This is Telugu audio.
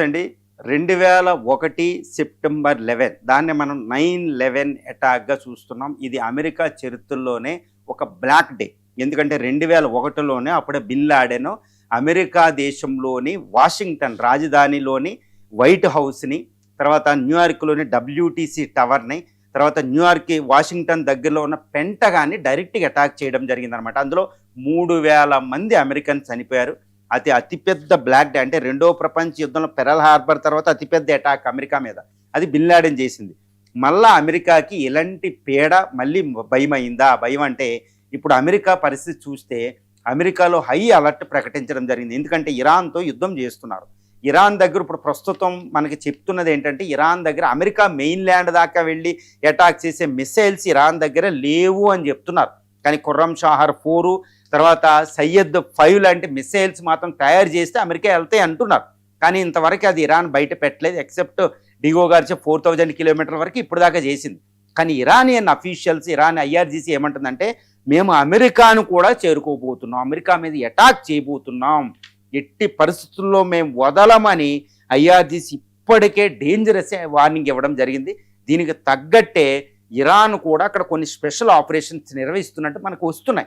అండి 2001 సెప్టెంబర్ 11 దాన్ని మనం 9/11 అటాక్గా చూస్తున్నాం. ఇది అమెరికా చరిత్రలోనే ఒక బ్లాక్ డే. ఎందుకంటే 2001లోనే అప్పుడే బిన్ లాడెన్ అమెరికా దేశంలోని వాషింగ్టన్ రాజధానిలోని వైట్ హౌస్ని, తర్వాత న్యూయార్క్లోని WTC టవర్ని, తర్వాత వాషింగ్టన్ దగ్గరలో ఉన్న పెంటగాన్ని డైరెక్ట్గా అటాక్ చేయడం జరిగిందనమాట. అందులో 3000 మంది అమెరికన్స్ చనిపోయారు. అతిపెద్ద బ్లాక్ డే. అంటే రెండో ప్రపంచ యుద్ధంలో పెరల్ హార్బర్ తర్వాత అతిపెద్ద అటాక్ అమెరికా మీద అది బిన్ లాడెన్ చేసింది. మళ్ళా అమెరికాకి ఎలాంటి పీడ మళ్ళీ భయం అయిందా? భయం అంటే ఇప్పుడు అమెరికా పరిస్థితి చూస్తే అమెరికాలో హై అలర్ట్ ప్రకటించడం జరిగింది. ఎందుకంటే ఇరాన్తో యుద్ధం చేస్తున్నారు. ఇరాన్ దగ్గర ఇప్పుడు ప్రస్తుతం మనకి చెప్తున్నది ఏంటంటే ఇరాన్ దగ్గర అమెరికా మెయిన్ ల్యాండ్ దాకా వెళ్ళి అటాక్ చేసే మిసైల్స్ ఇరాన్ దగ్గర లేవు అని చెప్తున్నారు. కానీ ఖుర్రం షాహర్ 4 తర్వాత సయ్యద్ 5 లాంటి మిసైల్స్ మాత్రం తయారు చేస్తే అమెరికా వెళ్తాయి అంటున్నారు. కానీ ఇంతవరకు అది ఇరాన్ బయట పెట్టలేదు. ఎక్సెప్ట్ డిగో గారిచే 4000 కిలోమీటర్ల వరకు ఇప్పుడు దాకా చేసింది. కానీ ఇరానియన్ అఫీషియల్స్, ఇరాన్ IRGC ఏమంటుందంటే మేము అమెరికాను కూడా చేరుకోబోతున్నాం, అమెరికా మీద అటాక్ చేయబోతున్నాం, ఎట్టి పరిస్థితుల్లో మేము వదలమని IRGC ఇప్పటికే డేంజరస్ వార్నింగ్ ఇవ్వడం జరిగింది. దీనికి తగ్గట్టే ఇరాన్ కూడా అక్కడ కొన్ని స్పెషల్ ఆపరేషన్స్ నిర్వహిస్తున్నట్టు మనకు వస్తున్నాయి.